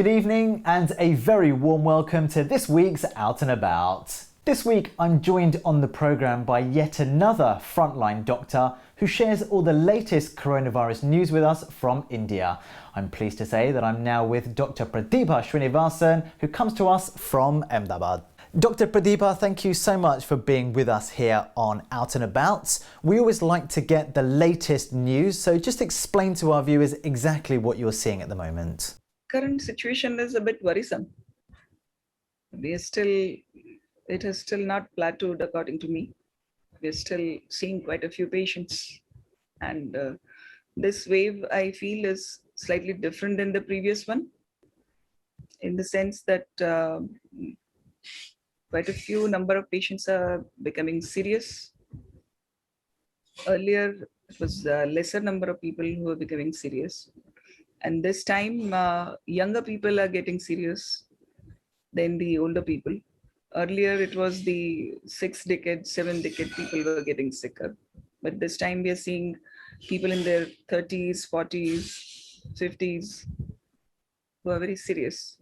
Good evening and a very warm welcome to this week's Out and About. This week I'm joined on the programme by yet another Frontline doctor who shares all the latest coronavirus news with us from India. I'm pleased to say that I'm now with Dr. Pratibha who comes to us from Ahmedabad. Dr. Pratibha, thank you so much for being with us here on Out and About. We always like to get the latest news, so just explain to our viewers exactly what you're seeing at the moment. Current situation is a bit worrisome. It has still not plateaued according to me. We're still seeing quite a few patients. And this wave, I feel, is slightly different than the previous one, in the sense that quite a few number of patients are becoming serious. Earlier, it was a lesser number of people who are becoming serious. And this time, younger people are getting serious than the older people. Earlier, it was the 6 decade, 7 decade people were getting sicker. But this time, we are seeing people in their 30s, 40s, 50s who are very serious.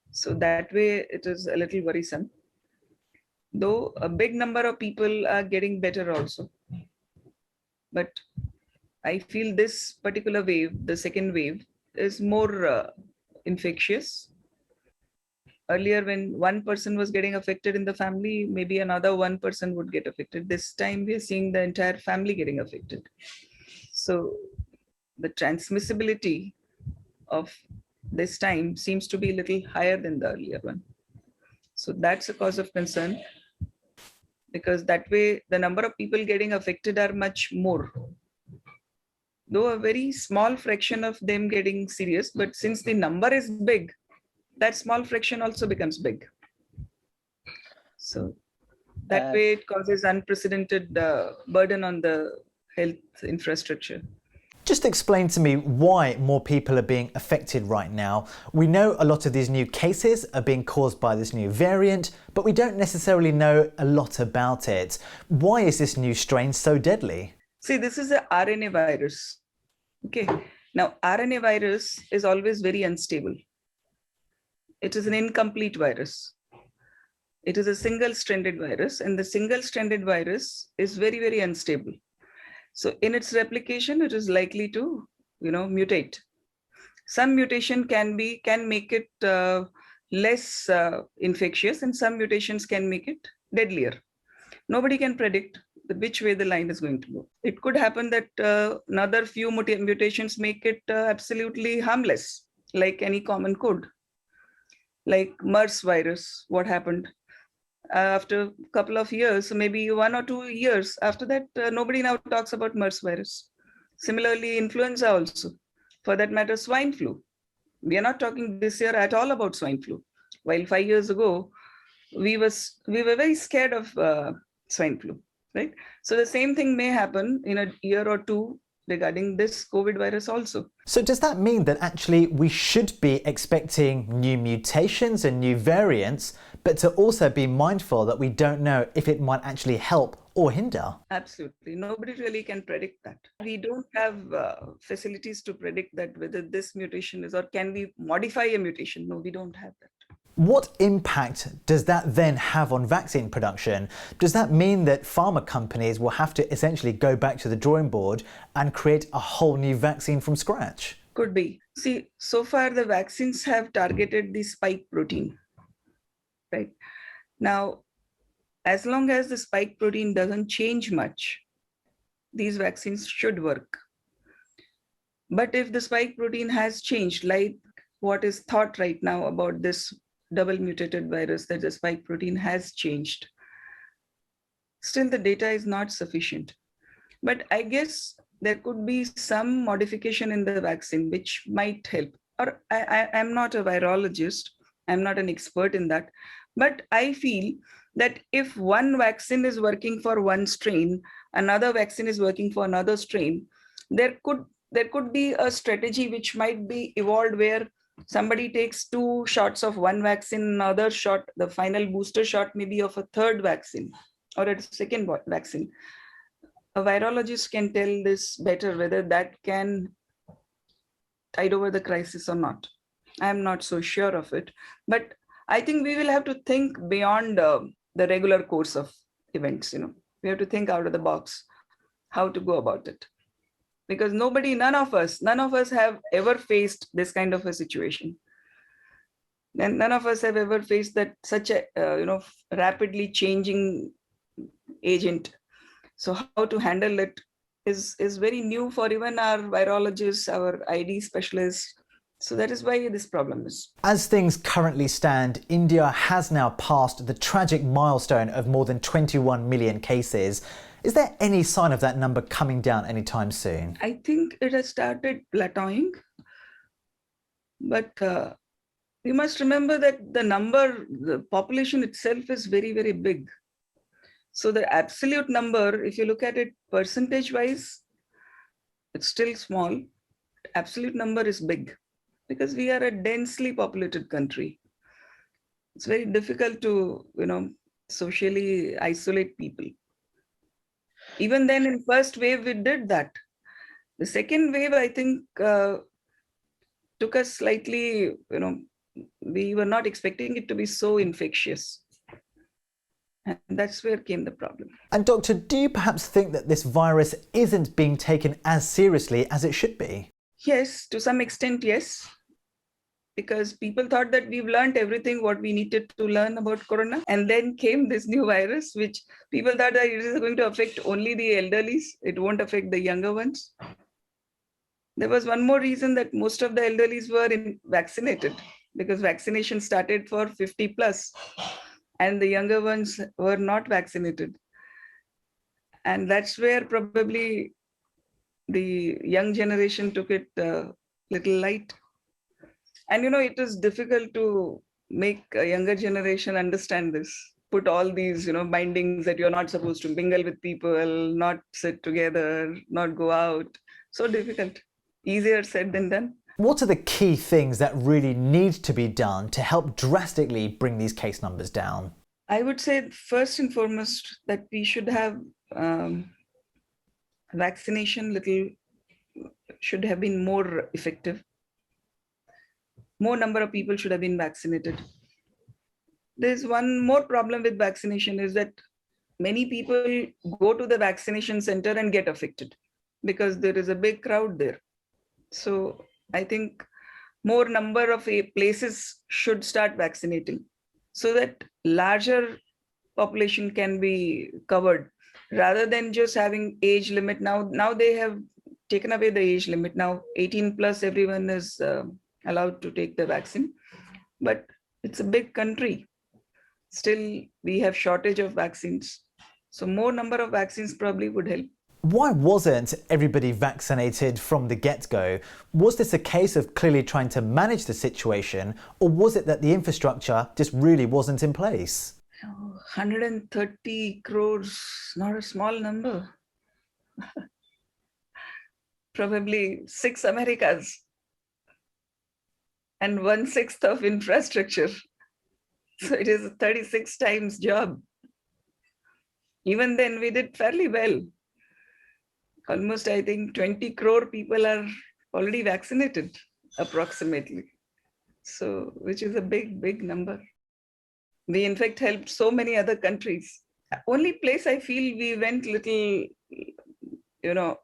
So that way, it is a little worrisome. Though a big number of people are getting better also. But I feel this particular wave, the second wave, is more infectious. Earlier, when one person was getting affected in the family, maybe another one person would get affected. This time, we are seeing the entire family getting affected. So the transmissibility of this time seems to be a little higher than the earlier one. So that's a cause of concern, because that way the number of people getting affected are much more. Though a very small fraction of them getting serious, but since the number is big, that small fraction also becomes big. So that way it causes unprecedented burden on the health infrastructure. Just explain to me why more people are being affected right now. We know a lot of these new cases are being caused by this new variant, but we don't necessarily know a lot about it. Why is this new strain so deadly? See, this is a RNA virus. Okay. Now, RNA virus is always very unstable. It is an incomplete virus. It is a single-stranded virus, and the single-stranded virus is very, very unstable. So in its replication, it is likely to, mutate. Some mutation can make it less infectious, and some mutations can make it deadlier. Nobody can predict which way the line is going to go. It could happen that another few mutations make it absolutely harmless, like any common cold. Like MERS virus, what happened? After a couple of years, maybe 1 or 2 years after that, nobody now talks about MERS virus. Similarly, influenza also. For that matter, swine flu. We are not talking this year at all about swine flu. While 5 years ago, we were very scared of swine flu, right? So the same thing may happen in a year or two regarding this COVID virus also. So does that mean that actually we should be expecting new mutations and new variants, but to also be mindful that we don't know if it might actually help or hinder? Absolutely. Nobody really can predict that. We don't have facilities to predict that whether this mutation is, or can we modify a mutation? No, we don't have that. What impact does that then have on vaccine production? Does that mean that pharma companies will have to essentially go back to the drawing board and create a whole new vaccine from scratch? Could be. See, so far the vaccines have targeted the spike protein, right? Now, as long as the spike protein doesn't change much, these vaccines should work. But if the spike protein has changed, like what is thought right now about this double mutated virus, that the spike protein has changed, still the data is not sufficient. But I guess there could be some modification in the vaccine which might help. Or I'm not a virologist, I'm not an expert in that, but I feel that if one vaccine is working for one strain, another vaccine is working for another strain, there could be a strategy which might be evolved where somebody takes 2 shots of one vaccine, another shot, the final booster shot maybe of a third vaccine or a second vaccine. A virologist can tell this better, whether that can tide over the crisis or not. I'm not so sure of it. But I think we will have to think beyond the regular course of events. We have to think out of the box how to go about it. Because none of us have ever faced this kind of a situation. And none of us have ever faced that such a rapidly changing agent. So how to handle it is very new for even our virologists, our ID specialists. So that is why this problem is. As things currently stand, India has now passed the tragic milestone of more than 21 million cases. Is there any sign of that number coming down anytime soon? I think it has started plateauing, but we must remember that the population itself is very, very big. So the absolute number, if you look at it percentage-wise, it's still small. Absolute number is big because we are a densely populated country. It's very difficult to, socially isolate people. Even then, in first wave, we did that. The second wave, I think, took us slightly, we were not expecting it to be so infectious. And that's where came the problem. And Doctor, do you perhaps think that this virus isn't being taken as seriously as it should be? Yes, to some extent, yes. Because people thought that we've learned everything what we needed to learn about corona. And then came this new virus, which people thought that it is going to affect only the elderlies. It won't affect the younger ones. There was one more reason that most of the elderlies were vaccinated because vaccination started for 50 plus and the younger ones were not vaccinated. And that's where probably the young generation took it a little light. And, it is difficult to make a younger generation understand this. Put all these, bindings that you're not supposed to mingle with people, not sit together, not go out. So difficult. Easier said than done. What are the key things that really need to be done to help drastically bring these case numbers down? I would say first and foremost that we should have vaccination should have been more effective. More number of people should have been vaccinated. There's one more problem with vaccination is that many people go to the vaccination center and get affected because there is a big crowd there. So I think more number of places should start vaccinating so that larger population can be covered rather than just having age limit. Now they have taken away the age limit. Now 18 plus everyone is allowed to take the vaccine, but it's a big country. Still, we have shortage of vaccines. So more number of vaccines probably would help. Why wasn't everybody vaccinated from the get-go? Was this a case of clearly trying to manage the situation, or was it that the infrastructure just really wasn't in place? 130 crores, not a small number. Probably 6 Americas and 1/6 of infrastructure. So it is a 36 times job. Even then we did fairly well. Almost, I think, 20 crore people are already vaccinated, approximately. So, which is a big, big number. We, in fact, helped so many other countries. Only place I feel we went little,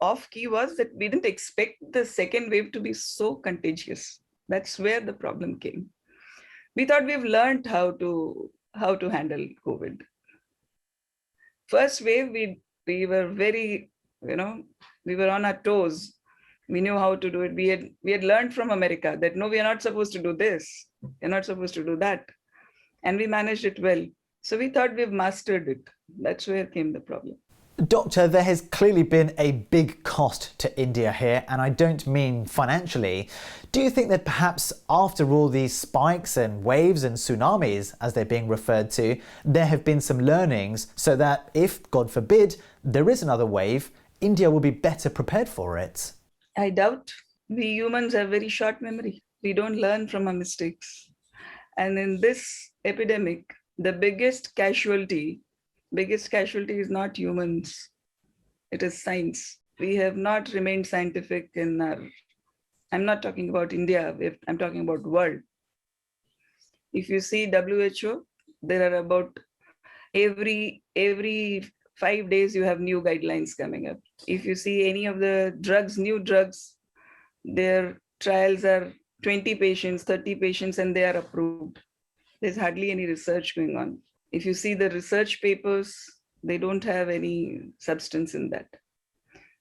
off key was that we didn't expect the second wave to be so contagious. That's where the problem came. We thought we've learned how to handle COVID. First wave, we were very, we were on our toes. We knew how to do it. We had learned from America that no, we are not supposed to do this. We're not supposed to do that. And we managed it well. So we thought we've mastered it. That's where came the problem. Doctor, there has clearly been a big cost to India here, and I don't mean financially. Do you think that perhaps after all these spikes and waves and tsunamis, as they're being referred to, there have been some learnings so that if, God forbid, there is another wave, India will be better prepared for it? I doubt. We humans have very short memory. We don't learn from our mistakes. And in this epidemic, the biggest casualty is not humans. It is science. We have not remained scientific in our I'm not talking about India, I'm talking about world. If you see WHO, there are about every 5 days you have new guidelines coming up. If you see any of the drugs, new drugs, their trials are 20 patients, 30 patients, and they are approved. There's hardly any research going on. If you see the research papers, they don't have any substance in that.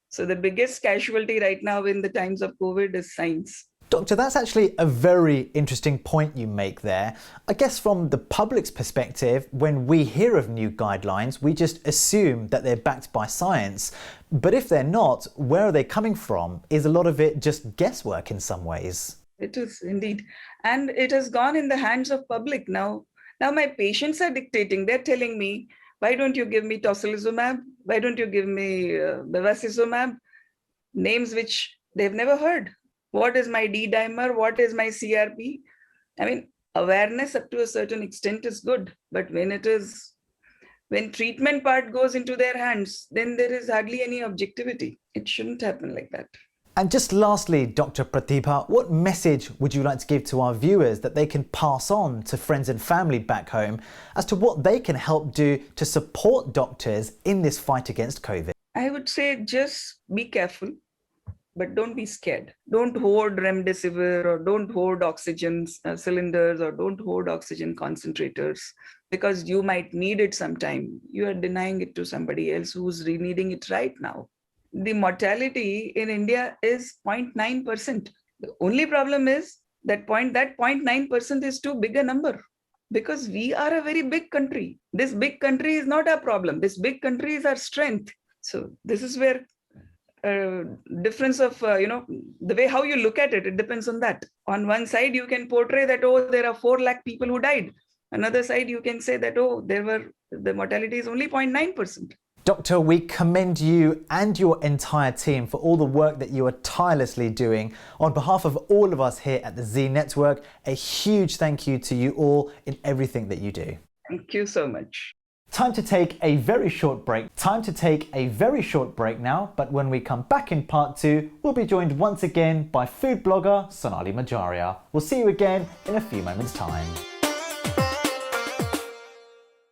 So the biggest casualty right now in the times of COVID is science. Doctor, that's actually a very interesting point you make there. I guess from the public's perspective, when we hear of new guidelines, we just assume that they're backed by science. But if they're not, where are they coming from? Is a lot of it just guesswork in some ways? It is indeed. And it has gone in the hands of public now. Now my patients are dictating. They're telling me, why don't you give me tocilizumab? Why don't you give me bevacizumab? Names which they've never heard. What is my D dimer? What is my CRP? I mean, awareness up to a certain extent is good, but when treatment part goes into their hands, then there is hardly any objectivity. It shouldn't happen like that. And just lastly, Dr. Pratibha, what message would you like to give to our viewers that they can pass on to friends and family back home as to what they can help do to support doctors in this fight against COVID? I would say just be careful, but don't be scared. Don't hoard remdesivir, or don't hoard oxygen cylinders, or don't hoard oxygen concentrators, because you might need it sometime. You are denying it to somebody else who's needing it right now. The mortality in India is 0.9%. The only problem is that 0.9% is too big a number, because we are a very big country. This big country is not our problem. This big country is our strength. So this is where difference of, the way how you look at it, it depends on that. On one side, you can portray that, oh, there are 4 lakh people who died. Another side, you can say that, oh, the mortality is only 0.9%. Doctor, we commend you and your entire team for all the work that you are tirelessly doing. On behalf of all of us here at the Zee Network, a huge thank you to you all in everything that you do. Thank you so much. Time to take a very short break. Now, but when we come back in part 2, we'll be joined once again by food blogger Sonali Majaria. We'll see you again in a few moments' time.